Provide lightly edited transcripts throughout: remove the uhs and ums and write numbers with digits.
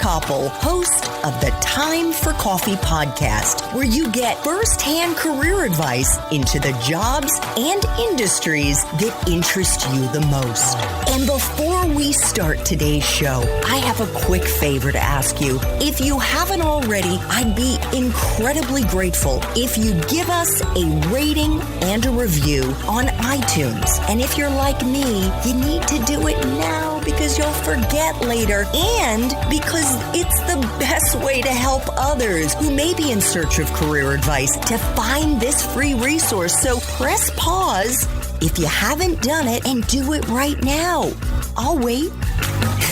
Koppel, host of the Time for Coffee podcast, where you get firsthand career advice into the jobs and industries that interest you the most. And before we start today's show, I have a quick favor to ask you. If you haven't already, I'd be incredibly grateful if you give us a rating and a review on iTunes. And if you're like me, you need to do it now because you'll forget later and because it's the best way to help others who may be in search of career advice to find this free resource. So press pause if you haven't done it and do it right now. I'll wait.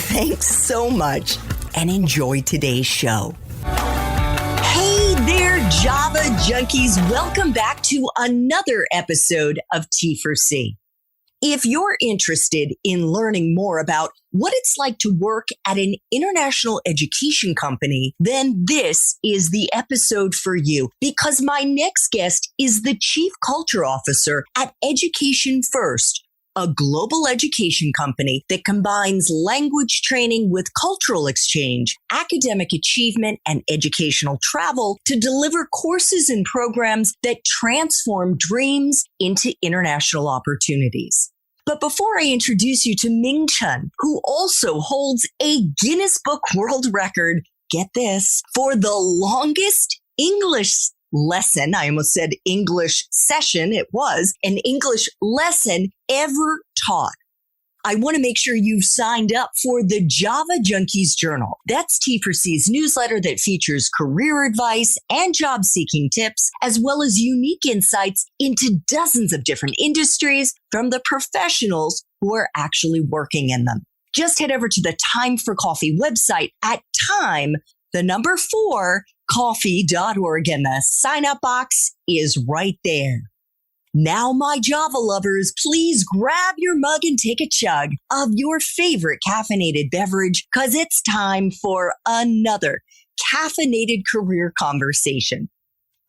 Thanks so much and enjoy today's show. Hey there, Java junkies. Welcome back to another episode of T4C. If you're interested in learning more about what it's like to work at an international education company, then this is the episode for you because my next guest is the Chief Culture Officer at Education First, a global education company that combines language training with cultural exchange, academic achievement, and educational travel to deliver courses and programs that transform dreams into international opportunities. But before I introduce you to Ming Chen, who also holds a Guinness Book World Record, get this, for the longest English lesson, I almost said English session, it was an English lesson ever taught. I want to make sure you've signed up for the Java Junkies Journal. That's T4C's newsletter that features career advice and job-seeking tips, as well as unique insights into dozens of different industries from the professionals who are actually working in them. Just head over to the Time for Coffee website at time4coffee.org, and the sign-up box is right there. Now, my Java lovers, please grab your mug and take a chug of your favorite caffeinated beverage because it's time for another caffeinated career conversation.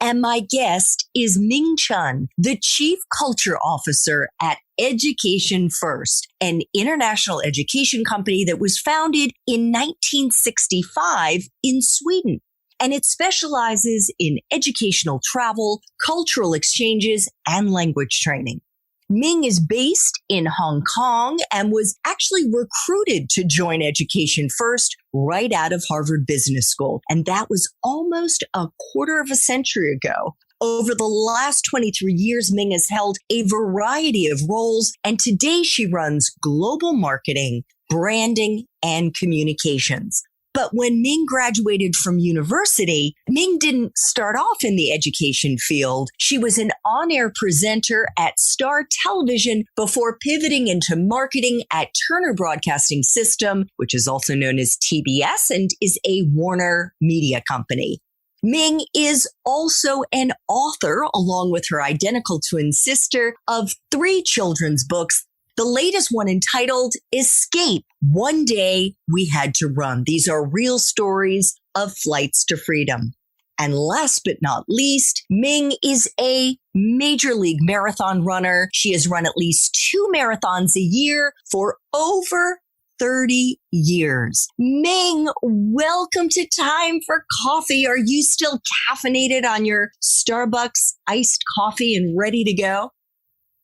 And my guest is Ming Chen, the Chief Culture Officer at Education First, an international education company that was founded in 1965 in Sweden. And it specializes in educational travel, cultural exchanges, and language training. Ming is based in Hong Kong and was actually recruited to join Education First right out of Harvard Business School. And that was almost a quarter of a century ago. Over the last 23 years, Ming has held a variety of roles, and today she runs global marketing, branding, and communications. But when Ming graduated from university, Ming didn't start off in the education field. She was an on-air presenter at Star Television before pivoting into marketing at Turner Broadcasting System, which is also known as TBS and is a Warner Media company. Ming is also an author, along with her identical twin sister, of 3 children's books. The latest one entitled Escape, One Day We Had to Run. These are real stories of flights to freedom. And last but not least, Ming is a major league marathon runner. She has run at least 2 marathons a year for over 30 years. Ming, welcome to Time for Coffee. Are you still caffeinated on your Starbucks iced coffee and ready to go?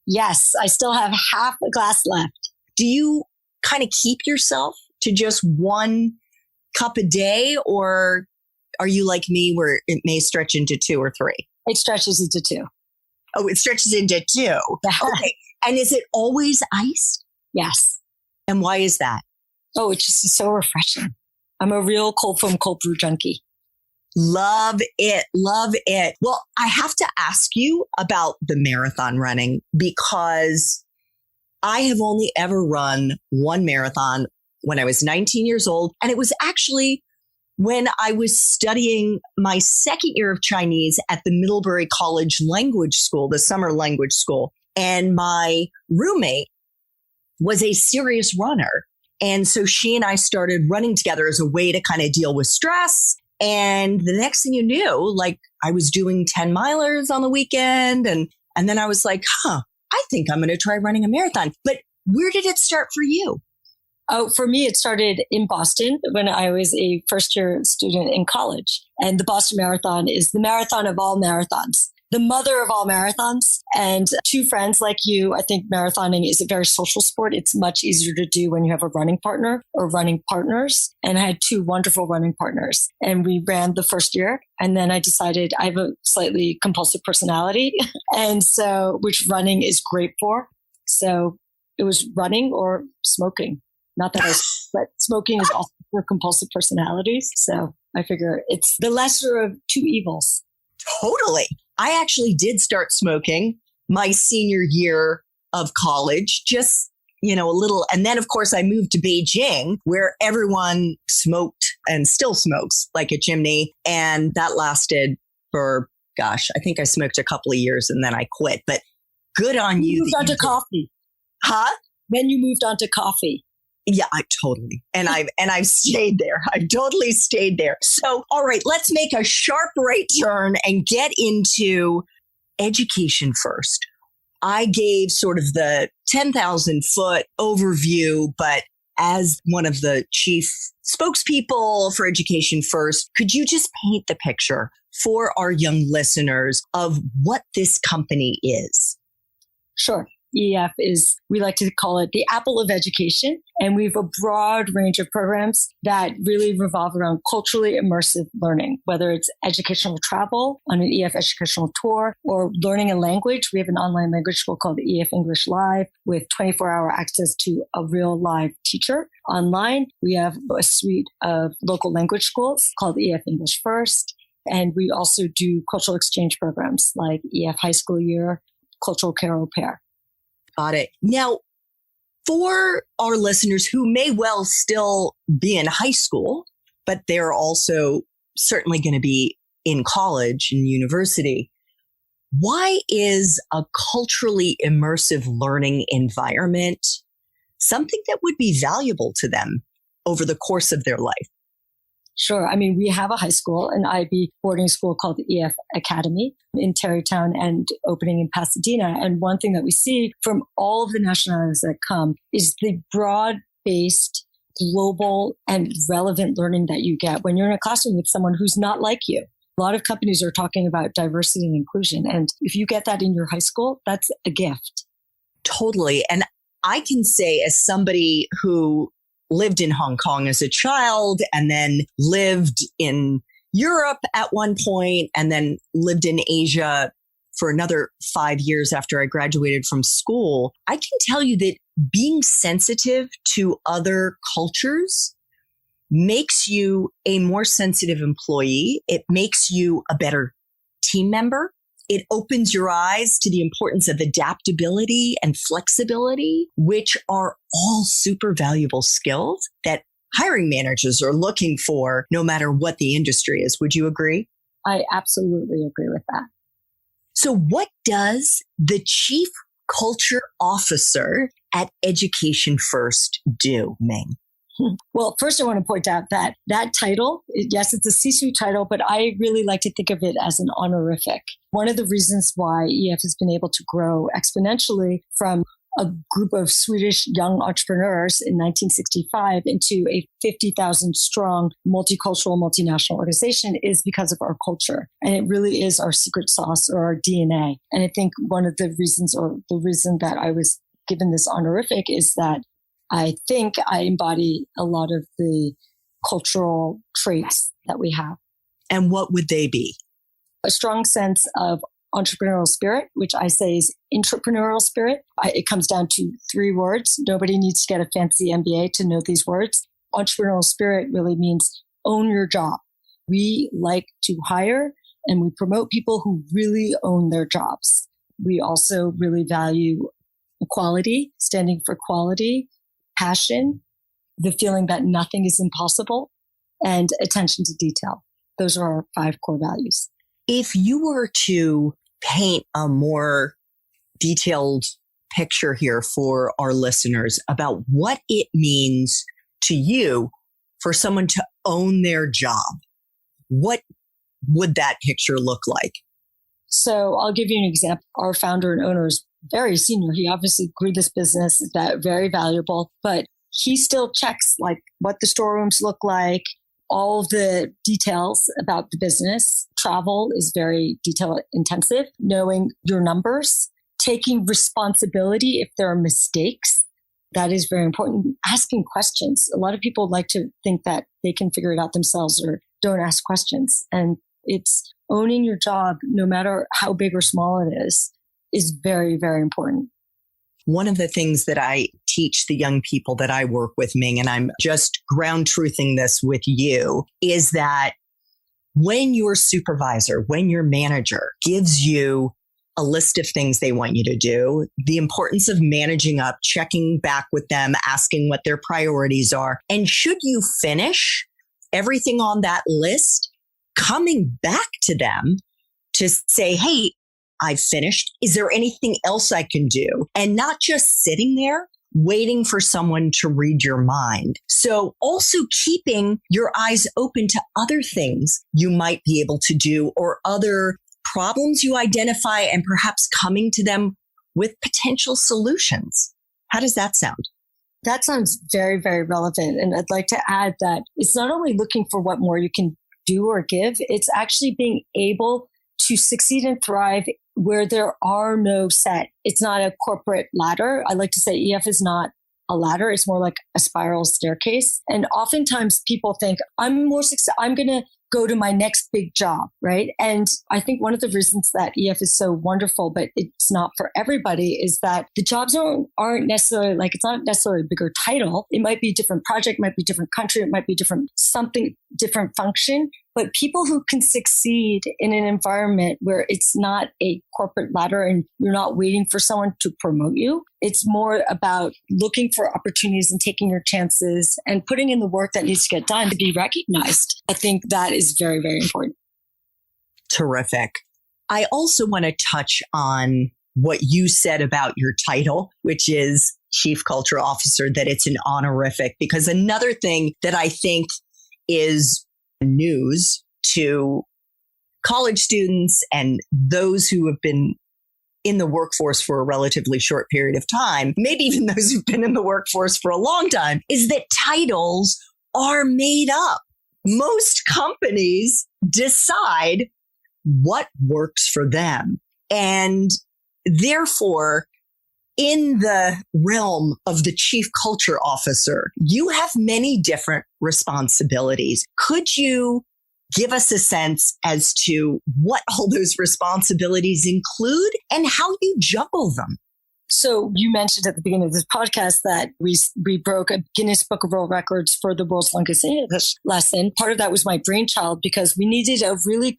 Yes, I still have half a glass left. Do you kind of keep yourself to just 1 cup a day, or are you like me where it may stretch into 2 or 3? It stretches into 2. Oh, it stretches into 2. Okay. And is it always iced? Yes. And why is that? Oh, it's just so refreshing. I'm a real cold foam cold brew junkie. Love it. Love it. Well, I have to ask you about the marathon running because I have only ever run 1 marathon when I was 19 years old. And it was actually when I was studying my 2nd year of Chinese at the Middlebury College Language School, the summer language school. And my roommate was a serious runner. And so she and I started running together as a way to kind of deal with stress. And the next thing you knew, like I was doing 10 milers on the weekend. And then I was like, I think I'm going to try running a marathon. But where did it start for you? Oh, for me, it started in Boston when I was a first year student in college. And the Boston Marathon is the marathon of all marathons, the mother of all marathons. And two friends like you, I think marathoning is a very social sport. It's much easier to do when you have a running partner or running partners. And I had two wonderful running partners. And we ran the first year. And then I decided I have a slightly compulsive personality. And so, which running is great for. So it was running or smoking. Not that but smoking is also for compulsive personalities. So I figure it's the lesser of two evils. Totally. I actually did start smoking my senior year of college, just, a little. And then, of course, I moved to Beijing where everyone smoked and still smokes like a chimney. And that lasted for, I think I smoked a couple of years and then I quit. But good on you. You moved on to coffee. Huh? Then you moved on to coffee. Yeah, I totally. And I've stayed there. I've totally stayed there. So, all right, let's make a sharp right turn and get into education first. I gave sort of the 10,000 foot overview, but as one of the chief spokespeople for Education First, could you just paint the picture for our young listeners of what this company is? Sure. EF is, we like to call it the apple of education. And we have a broad range of programs that really revolve around culturally immersive learning, whether it's educational travel on an EF educational tour or learning a language. We have an online language school called EF English Live with 24-hour access to a real live teacher online. We have a suite of local language schools called EF English First. And we also do cultural exchange programs like EF High School Year, Cultural Care Au Pair. Got it. Now, for our listeners who may well still be in high school, but they're also certainly going to be in college and university, why is a culturally immersive learning environment something that would be valuable to them over the course of their life? Sure. I mean, we have a high school, an IB boarding school called the EF Academy in Tarrytown and opening in Pasadena. And one thing that we see from all of the nationalities that come is the broad-based, global, and relevant learning that you get when you're in a classroom with someone who's not like you. A lot of companies are talking about diversity and inclusion. And if you get that in your high school, that's a gift. Totally. And I can say, as somebody who lived in Hong Kong as a child and then lived in Europe at one point and then lived in Asia for another 5 years after I graduated from school, I can tell you that being sensitive to other cultures makes you a more sensitive employee. It makes you a better team member. It opens your eyes to the importance of adaptability and flexibility, which are all super valuable skills that hiring managers are looking for no matter what the industry is. Would you agree? I absolutely agree with that. So what does the Chief Culture Officer at Education First do, Ming? Well, first I want to point out that that title, yes, it's a C-suite title, but I really like to think of it as an honorific. One of the reasons why EF has been able to grow exponentially from a group of Swedish young entrepreneurs in 1965 into a 50,000 strong multicultural, multinational organization is because of our culture. And it really is our secret sauce or our DNA. And I think one of the reasons, or the reason that I was given this honorific, is that I think I embody a lot of the cultural traits that we have. And what would they be? A strong sense of entrepreneurial spirit, which I say is intrapreneurial spirit. It comes down to 3 words. Nobody needs to get a fancy MBA to know these words. Entrepreneurial spirit really means own your job. We like to hire and we promote people who really own their jobs. We also really value equality, standing for quality, passion, the feeling that nothing is impossible, and attention to detail. Those are our 5 core values. If you were to paint a more detailed picture here for our listeners about what it means to you for someone to own their job, what would that picture look like? So I'll give you an example. Our founder and owner is very senior. He obviously grew this business, that very valuable, but he still checks like what the storerooms look like, all of the details about the business. Travel is very detail intensive, knowing your numbers, taking responsibility if there are mistakes. That is very important. Asking questions. A lot of people like to think that they can figure it out themselves or don't ask questions. And it's owning your job, no matter how big or small it is very, very important. One of the things that I teach the young people that I work with, Ming, and I'm just ground truthing this with you, is that when your supervisor, when your manager gives you a list of things they want you to do, the importance of managing up, checking back with them, asking what their priorities are. And should you finish everything on that list, coming back to them to say, hey, I've finished. Is there anything else I can do? And not just sitting there waiting for someone to read your mind. So also keeping your eyes open to other things you might be able to do or other problems you identify and perhaps coming to them with potential solutions. How does that sound? That sounds very, very relevant. And I'd like to add that it's not only looking for what more you can do or give, it's actually being able to succeed and thrive where there are no set. It's not a corporate ladder. I like to say EF is not a ladder. It's more like a spiral staircase. And oftentimes people think I'm going to go to my next big job, right? And I think one of the reasons that EF is so wonderful, but it's not for everybody, is that the jobs aren't necessarily like, it's not necessarily a bigger title. It might be a different project, might be a different country, it might be different function. But people who can succeed in an environment where it's not a corporate ladder and you're not waiting for someone to promote you, it's more about looking for opportunities and taking your chances and putting in the work that needs to get done to be recognized. I think that is very, very important. Terrific. I also want to touch on what you said about your title, which is Chief Culture Officer, that it's an honorific, because another thing that I think is news to college students and those who have been in the workforce for a relatively short period of time, maybe even those who've been in the workforce for a long time, is that titles are made up. Most companies decide what works for them. And therefore, in the realm of the Chief Culture Officer, you have many different responsibilities. Could you give us a sense as to what all those responsibilities include and how you juggle them? So you mentioned at the beginning of this podcast that we broke a Guinness Book of World Records for the world's longest English lesson. Part of that was my brainchild because we needed a really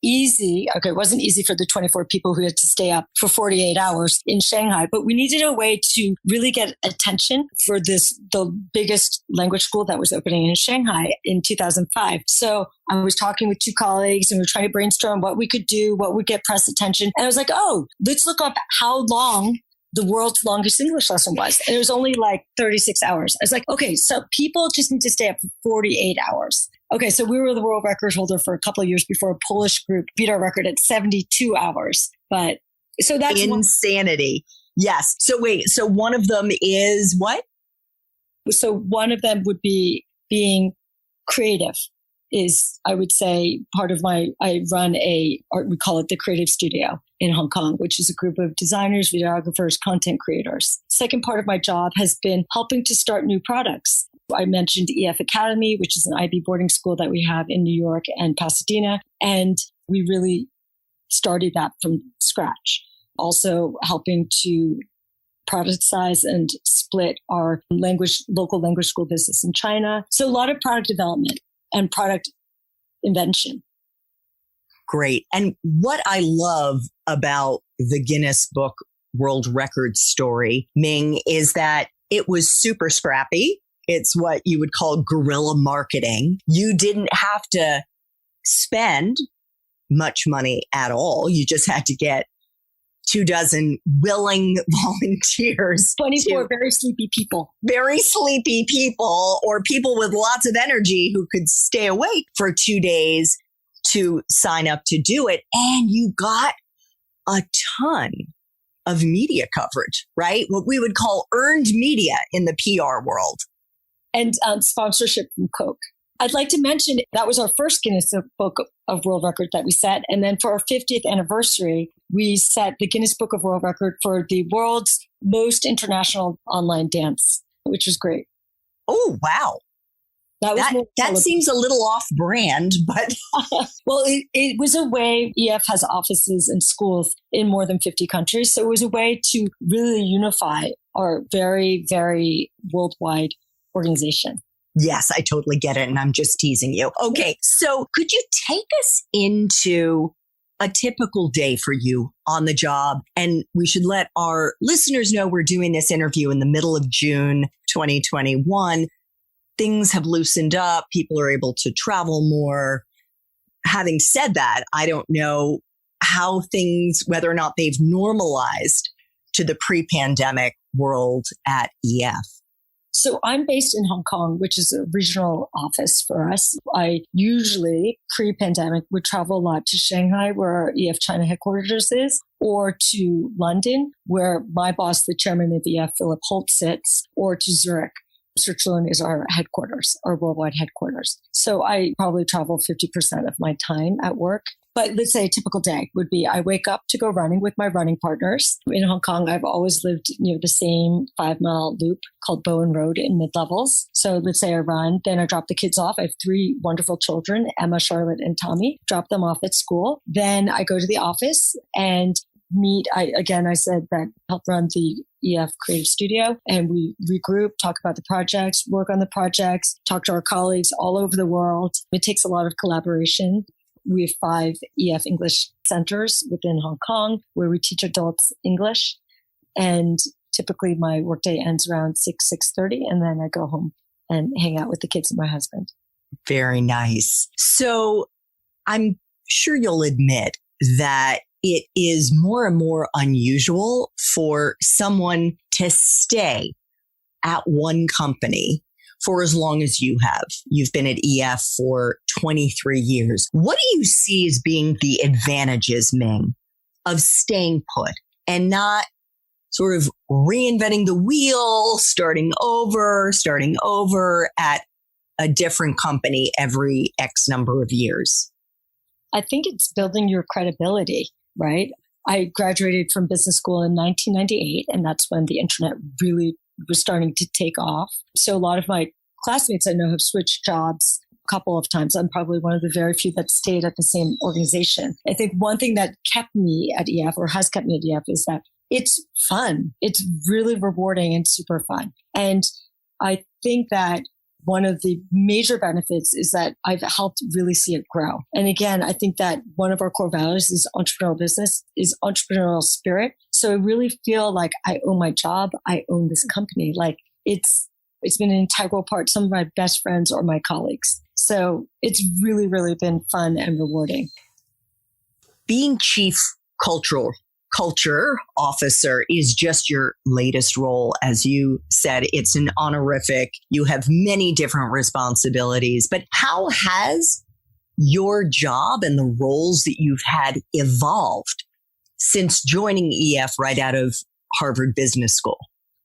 easy. Okay, it wasn't easy for the 24 people who had to stay up for 48 hours in Shanghai, but we needed a way to really get attention for the biggest language school that was opening in Shanghai in 2005. So I was talking with two colleagues and we were trying to brainstorm what we could do, what would get press attention. And I was like, let's look up how long the world's longest English lesson was. And it was only like 36 hours. I was like, okay, so people just need to stay up for 48 hours. Okay, so we were the world record holder for a couple of years before a Polish group beat our record at 72 hours. But so that's insanity. Yes. So wait, so one of them is what? So one of them would be being creative. Is, I would say, part of I run we call it the Creative Studio in Hong Kong, which is a group of designers, videographers, content creators. Second part of my job has been helping to start new products. I mentioned EF Academy, which is an IB boarding school that we have in New York and Pasadena. And we really started that from scratch. Also helping to productize and split our local language school business in China. So a lot of product development and product invention. Great. And what I love about the Guinness Book World Records story, Ming, is that it was super scrappy. It's what you would call guerrilla marketing. You didn't have to spend much money at all. You just had to get 24 willing volunteers. 24 very sleepy people. Very sleepy people or people with lots of energy who could stay awake for 2 days to sign up to do it. And you got a ton of media coverage, right? What we would call earned media in the PR world. And sponsorship from Coke. I'd like to mention that was our first Guinness Book of World Record that we set. And then for our 50th anniversary, we set the Guinness Book of World Record for the world's most international online dance, which was great. Oh, wow. That seems a little off brand, but. Well, it was a way. EF has offices and schools in more than 50 countries. So it was a way to really unify our very, very worldwide organization. Yes, I totally get it. And I'm just teasing you. Okay. So could you take us into a typical day for you on the job? And we should let our listeners know we're doing this interview in the middle of June 2021. Things have loosened up. People are able to travel more. Having said that, I don't know how things, whether or not they've normalized to the pre-pandemic world at EF. So I'm based in Hong Kong, which is a regional office for us. I usually, pre-pandemic, would travel a lot to Shanghai, where our EF China headquarters is, or to London, where my boss, the chairman of EF, Philip Holt, sits, or to Zurich. Switzerland is our headquarters, our worldwide headquarters. So I probably travel 50% of my time at work. But let's say a typical day would be I wake up to go running with my running partners. In Hong Kong, I've always lived near the same 5-mile loop called Bowen Road in mid-levels. So let's say I run, then I drop the kids off. I have 3 wonderful children, Emma, Charlotte, and Tommy, drop them off at school. Then I go to the office and I said that help run the EF Creative Studio, and we regroup, talk about the projects, work on the projects, talk to our colleagues all over the world. It takes a lot of collaboration. We have 5 EF English centers within Hong Kong where we teach adults English. And typically my workday ends around 6:30, and then I go home and hang out with the kids and my husband. Very nice. So I'm sure you'll admit that it is more and more unusual for someone to stay at one company for as long as you have. You've been at EF for 23 years. What do you see as being the advantages, Ming, of staying put and not sort of reinventing the wheel, starting over at a different company every X number of years? I think it's building your credibility, right? I graduated from business school in 1998, and that's when the internet really was starting to take off. So a lot of my classmates I know have switched jobs a couple of times. I'm probably one of the very few that stayed at the same organization. I think one thing that kept me at EF, or has kept me at EF, is that it's fun. It's really rewarding and super fun. And I think that one of the major benefits is that I've helped really see it grow. And again, I think that one of our core values is entrepreneurial business, is entrepreneurial spirit. So I really feel like I own my job. I own this company. Like it's been an integral part. Some of my best friends are my colleagues. So it's really, really been fun and rewarding. Being chief culture officer is just your latest role. As you said, it's an honorific. You have many different responsibilities, but how has your job and the roles that you've had evolved since joining EF right out of Harvard Business School?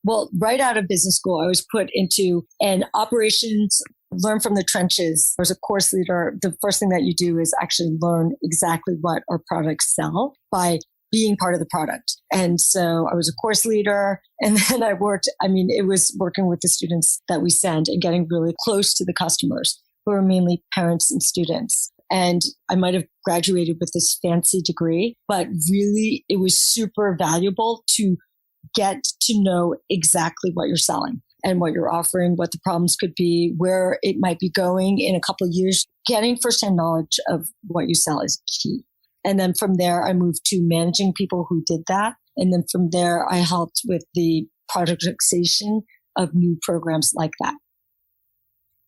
Well, right out of business school, I was put into an operations, learn from the trenches. As a course leader, the first thing that you do is actually learn exactly what our products sell by being part of the product. And so I was a course leader, and then it was working with the students that we send and getting really close to the customers, who are mainly parents and students. And I might have graduated with this fancy degree, but really it was super valuable to get to know exactly what you're selling and what you're offering, what the problems could be, where it might be going in a couple of years. Getting firsthand knowledge of what you sell is key. And then from there, I moved to managing people who did that. And then from there, I helped with the productization of new programs like that.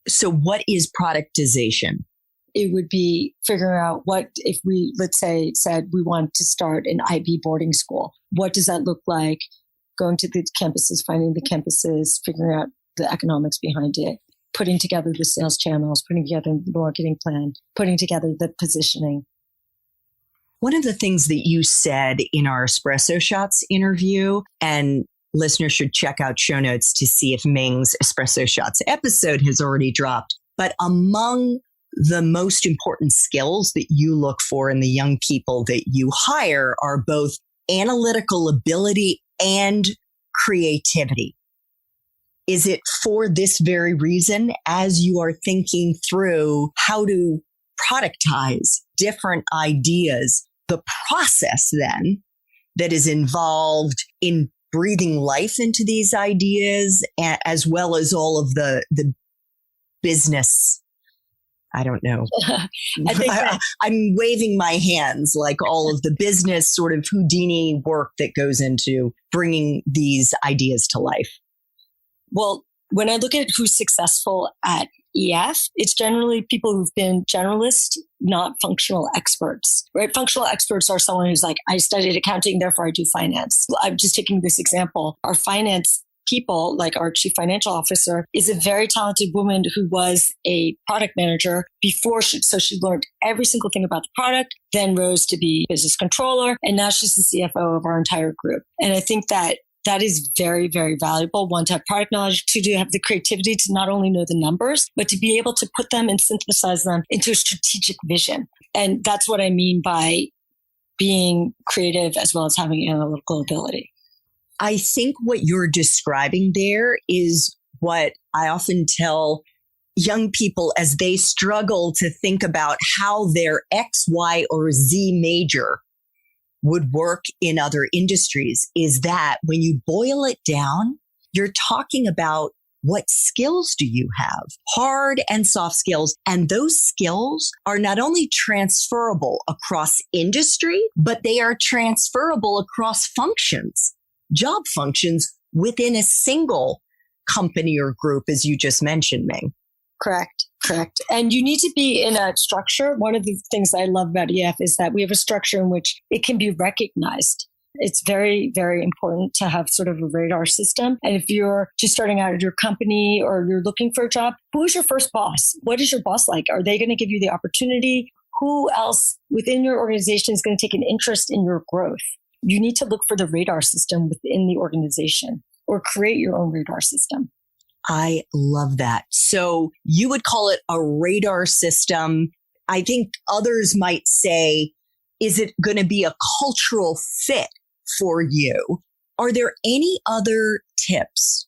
So what is productization? It would be figuring out what, if we, let's say, said we want to start an IB boarding school, what does that look like? Going to the campuses, finding the campuses, figuring out the economics behind it, putting together the sales channels, putting together the marketing plan, putting together the positioning. One of the things that you said in our Espresso Shots interview, and listeners should check out show notes to see if Ming's Espresso Shots episode has already dropped. But among the most important skills that you look for in the young people that you hire are both analytical ability and creativity. Is it for this very reason, as you are thinking through how to productize different ideas, the process then that is involved in breathing life into these ideas, as well as all of the business? I don't know. I'm waving my hands like all of the business sort of Houdini work that goes into bringing these ideas to life. Well, when I look at who's successful at EF, it's generally people who've been generalists, not functional experts, right? Functional experts are someone who's like, I studied accounting, therefore I do finance. I'm just taking this example. Our finance people, like our chief financial officer, is a very talented woman who was a product manager before so she learned every single thing about the product, then rose to be business controller, and now she's the CFO of our entire group. And I think that is very, very valuable. One, to have product knowledge. Two, to have the creativity to not only know the numbers, but to be able to put them and synthesize them into a strategic vision. And that's what I mean by being creative as well as having analytical ability. I think what you're describing there is what I often tell young people as they struggle to think about how their X, Y, or Z major would work in other industries, is that when you boil it down, you're talking about what skills do you have, hard and soft skills. And those skills are not only transferable across industry, but they are transferable across functions, job functions within a single company or group, as you just mentioned, Ming. Correct. And you need to be in a structure. One of the things I love about EF is that we have a structure in which it can be recognized. It's very, very important to have sort of a radar system. And if you're just starting out at your company or you're looking for a job, who's your first boss? What is your boss like? Are they going to give you the opportunity? Who else within your organization is going to take an interest in your growth? You need to look for the radar system within the organization or create your own radar system. I love that. So you would call it a radar system. I think others might say, is it going to be a cultural fit for you? Are there any other tips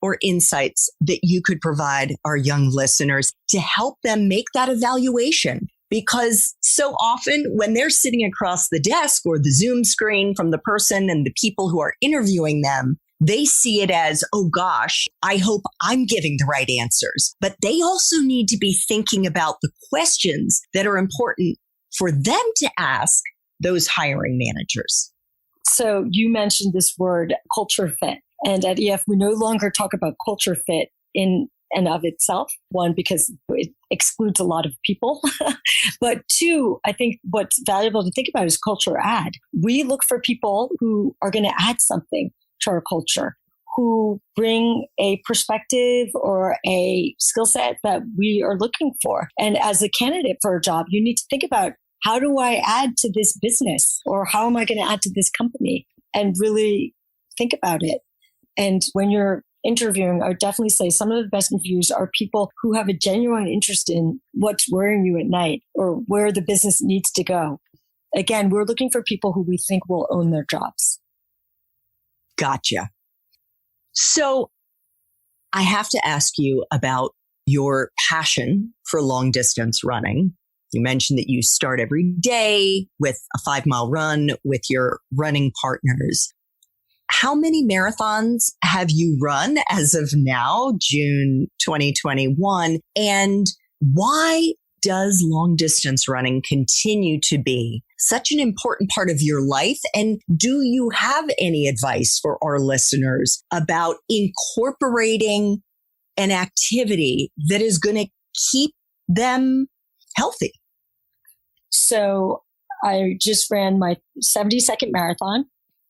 or insights that you could provide our young listeners to help them make that evaluation? Because so often when they're sitting across the desk or the Zoom screen from the person and the people who are interviewing them, they see it as, oh gosh, I hope I'm giving the right answers. But they also need to be thinking about the questions that are important for them to ask those hiring managers. So you mentioned this word culture fit. And at EF, we no longer talk about culture fit in and of itself. One, because it excludes a lot of people. But two, I think what's valuable to think about is culture add. We look for people who are going to add something to our culture, who bring a perspective or a skill set that we are looking for. And as a candidate for a job, you need to think about, how do I add to this business? Or how am I going to add to this company? And really think about it. And when you're interviewing, I would definitely say some of the best interviews are people who have a genuine interest in what's worrying you at night or where the business needs to go. Again, we're looking for people who we think will own their jobs. Gotcha. So I have to ask you about your passion for long distance running. You mentioned that you start every day with a 5-mile run with your running partners. How many marathons have you run as of now, June 2021? And why does long distance running continue to be such an important part of your life? And do you have any advice for our listeners about incorporating an activity that is going to keep them healthy? So I just ran my 72nd marathon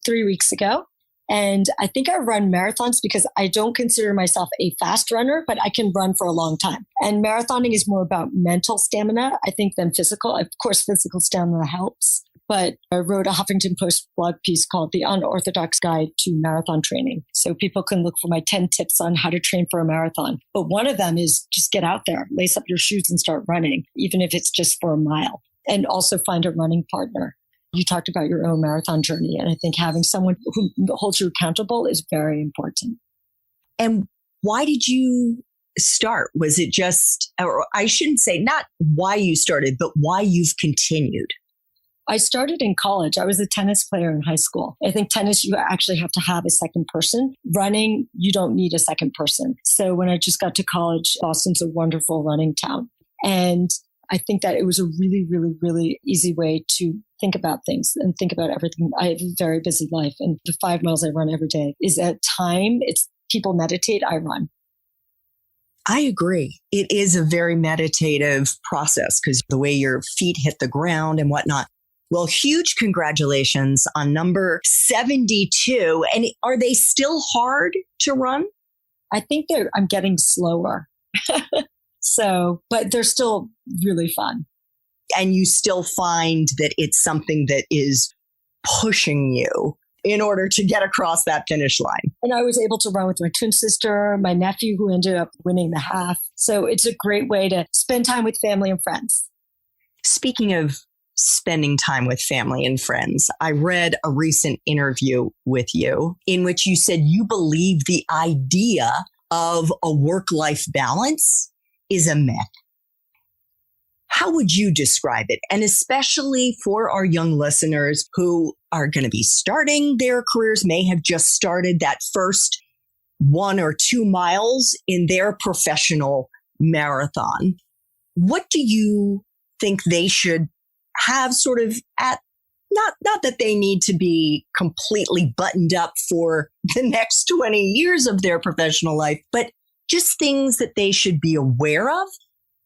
3 weeks ago. And I think I run marathons because I don't consider myself a fast runner, but I can run for a long time. And marathoning is more about mental stamina, I think, than physical. Of course, physical stamina helps. but I wrote a Huffington Post blog piece called The Unorthodox Guide to Marathon Training. So people can look for my 10 tips on how to train for a marathon. But one of them is just get out there, lace up your shoes and start running, even if it's just for a mile, and also find a running partner. You talked about your own marathon journey, and I think having someone who holds you accountable is very important. And why did you start? Was it just, or I shouldn't say not why you started, but why you've continued? I started in college. I was a tennis player in high school. I think tennis, you actually have to have a second person. Running, you don't need a second person. So when I just got to college, Boston's a wonderful running town. And I think that it was a really, really, really easy way to think about things and think about everything. I have a very busy life, and the 5 miles I run every day is at time. It's people meditate, I run. I agree. It is a very meditative process because the way your feet hit the ground and whatnot. Well, huge congratulations on number 72. And are they still hard to run? I think I'm getting slower. But they're still really fun. And you still find that it's something that is pushing you in order to get across that finish line. And I was able to run with my twin sister, my nephew, who ended up winning the half. So it's a great way to spend time with family and friends. Speaking of spending time with family and friends, I read a recent interview with you in which you said you believe the idea of a work-life balance is a myth. How would you describe it? And especially for our young listeners who are going to be starting their careers, may have just started that first 1 or 2 miles in their professional marathon. What do you think they should have sort of at, not that they need to be completely buttoned up for the next 20 years of their professional life, but just things that they should be aware of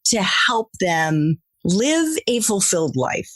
to help them live a fulfilled life?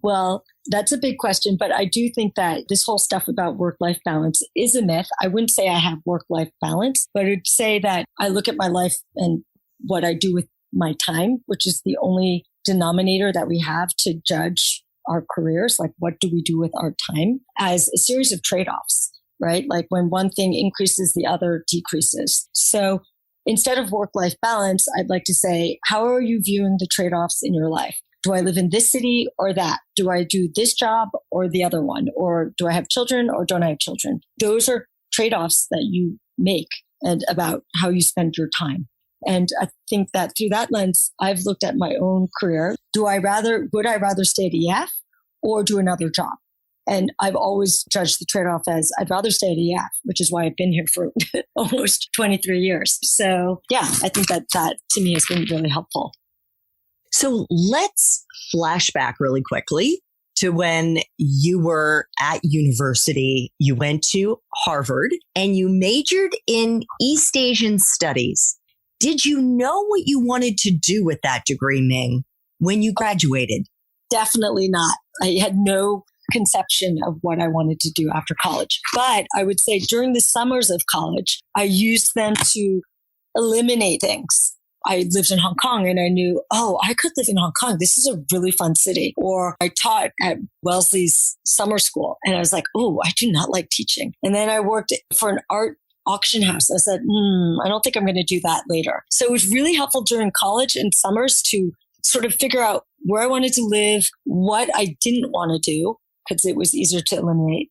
Well, that's a big question, but I do think that this whole stuff about work-life balance is a myth. I wouldn't say I have work-life balance, but I'd say that I look at my life and what I do with my time, which is the only denominator that we have to judge our careers, like what do we do with our time, as a series of trade-offs, right? Like when one thing increases, the other decreases. So instead of work-life balance, I'd like to say, how are you viewing the trade-offs in your life? Do I live in this city or that? Do I do this job or the other one? Or do I have children or don't I have children? Those are trade-offs that you make and about how you spend your time. And I think that through that lens, I've looked at my own career. Would I rather stay at EF or do another job? And I've always judged the trade-off as I'd rather stay at EF, which is why I've been here for almost 23 years. So yeah, I think that to me has been really helpful. So let's flash back really quickly to when you were at university. You went to Harvard and you majored in East Asian studies. Did you know what you wanted to do with that degree, Ming, when you graduated? Definitely not. I had no conception of what I wanted to do after college. But I would say during the summers of college, I used them to eliminate things. I lived in Hong Kong and I knew, I could live in Hong Kong. This is a really fun city. Or I taught at Wellesley's summer school and I was like, I do not like teaching. And then I worked for an art auction house. I said, I don't think I'm going to do that later. So it was really helpful during college and summers to sort of figure out where I wanted to live, what I didn't want to do, because it was easier to eliminate.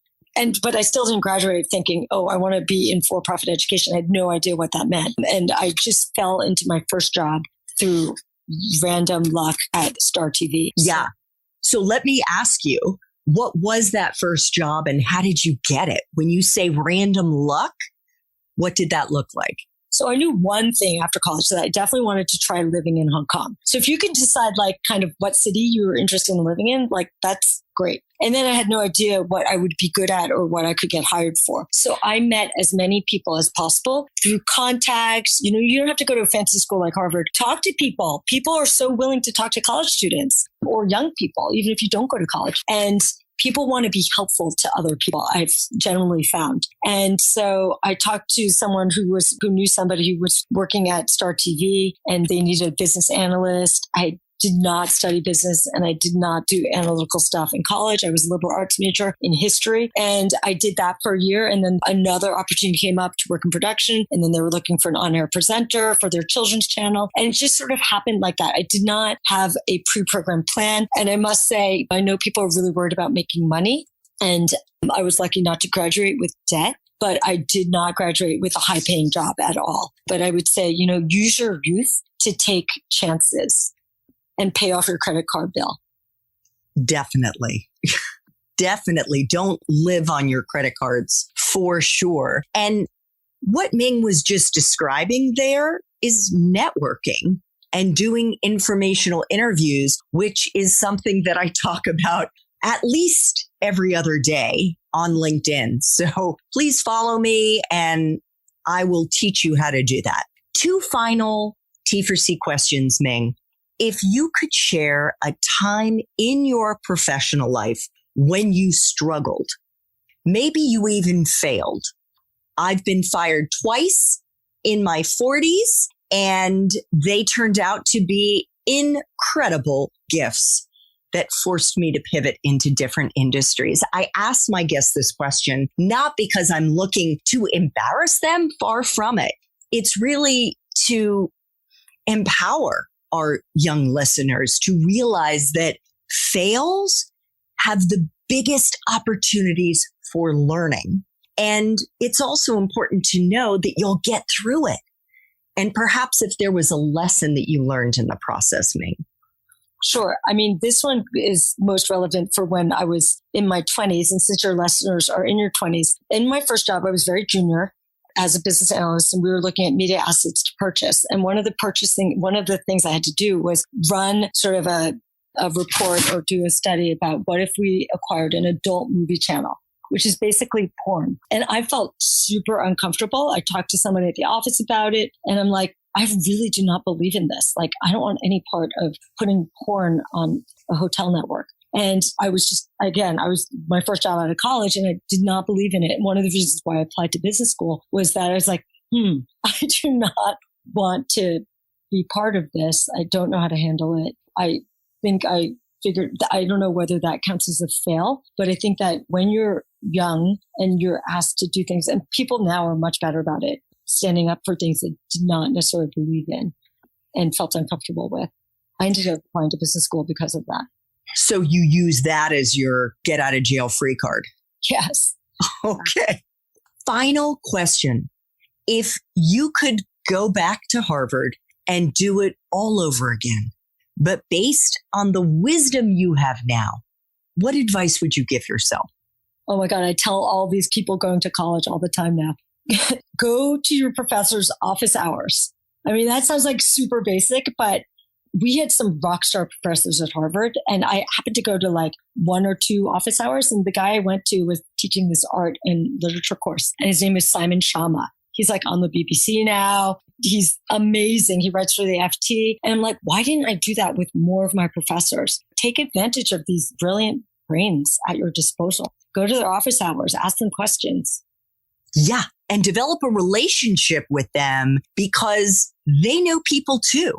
But I still didn't graduate thinking, I want to be in for-profit education. I had no idea what that meant. And I just fell into my first job through random luck at Star TV. Yeah. So let me ask you, what was that first job and how did you get it? When you say random luck, what did that look like? So I knew one thing after college that I definitely wanted to try living in Hong Kong. So if you could decide like kind of what city you were interested in living in, like that's great. And then I had no idea what I would be good at or what I could get hired for. So I met as many people as possible through contacts. You don't have to go to a fancy school like Harvard. Talk to people. People are so willing to talk to college students or young people, even if you don't go to college. And people want to be helpful to other people, I've generally found. And so I talked to someone who knew somebody who was working at Star TV and they needed a business analyst. I did not study business and I did not do analytical stuff in college. I was a liberal arts major in history. And I did that for a year. And then another opportunity came up to work in production. And then they were looking for an on-air presenter for their children's channel. And it just sort of happened like that. I did not have a pre-programmed plan. And I must say, I know people are really worried about making money. And I was lucky not to graduate with debt. But I did not graduate with a high paying job at all. But I would say, use your youth to take chances and pay off your credit card bill. Definitely. Definitely. Don't live on your credit cards for sure. And what Ming was just describing there is networking and doing informational interviews, which is something that I talk about at least every other day on LinkedIn. So please follow me and I will teach you how to do that. 2 final T4C questions, Ming. If you could share a time in your professional life when you struggled, maybe you even failed. I've been fired twice in my 40s and they turned out to be incredible gifts that forced me to pivot into different industries. I ask my guests this question, not because I'm looking to embarrass them, far from it. It's really to empower our young listeners to realize that fails have the biggest opportunities for learning. And it's also important to know that you'll get through it. And perhaps if there was a lesson that you learned in the process, Ming. Sure. I mean, this one is most relevant for when I was in my 20s. And since your listeners are in your 20s, in my first job, I was very junior as a business analyst, and we were looking at media assets to purchase. And one of the things I had to do was run sort of a report or do a study about what if we acquired an adult movie channel, which is basically porn. And I felt super uncomfortable. I talked to somebody at the office about it, and I'm like, I really do not believe in this. Like, I don't want any part of putting porn on a hotel network. And I was my first job out of college and I did not believe in it. And one of the reasons why I applied to business school was that I was like, I do not want to be part of this. I don't know how to handle it. I think I figured, I don't know whether that counts as a fail, but I think that when you're young and you're asked to do things, and people now are much better about it, standing up for things they did not necessarily believe in and felt uncomfortable with. I ended up applying to business school because of that. So you use that as your get out of jail free card? Yes. Okay. Final question. If you could go back to Harvard and do it all over again, but based on the wisdom you have now, what advice would you give yourself? Oh my God, I tell all these people going to college all the time now. Go to your professor's office hours. I mean, that sounds like super basic, but we had some rock star professors at Harvard, and I happened to go to like 1 or 2 office hours. And the guy I went to was teaching this art and literature course, and his name is Simon Sharma. He's like on the BBC now. He's amazing. He writes for the FT. And I'm like, why didn't I do that with more of my professors? Take advantage of these brilliant brains at your disposal. Go to their office hours, ask them questions. Yeah. And develop a relationship with them because they know people too.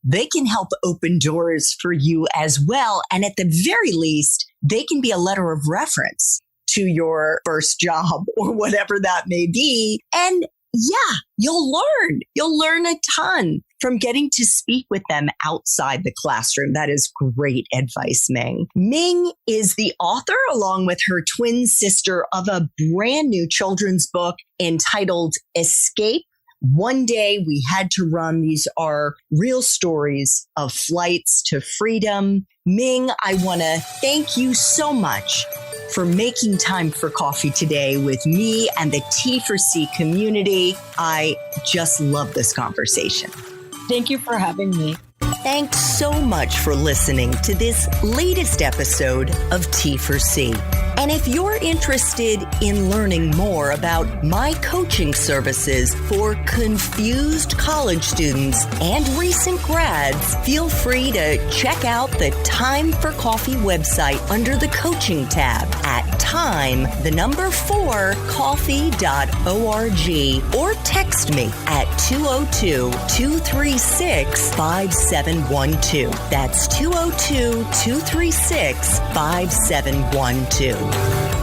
They can help open doors for you as well. And at the very least, they can be a letter of reference to your first job or whatever that may be. And yeah, you'll learn a ton from getting to speak with them outside the classroom. That is great advice, Ming. Ming is the author, along with her twin sister, of a brand new children's book entitled Escape. One Day We Had to Run. These are real stories of flights to freedom. Ming, I want to thank you so much for making time for coffee today with me and the T4C community. I just love this conversation. Thank you for having me. Thanks so much for listening to this latest episode of T4C. And if you're interested in learning more about my coaching services for confused college students and recent grads, feel free to check out the Time for Coffee website under the coaching tab at time, the number 4, coffee.org, or text me at 202-236-5712. That's 202-236-5712.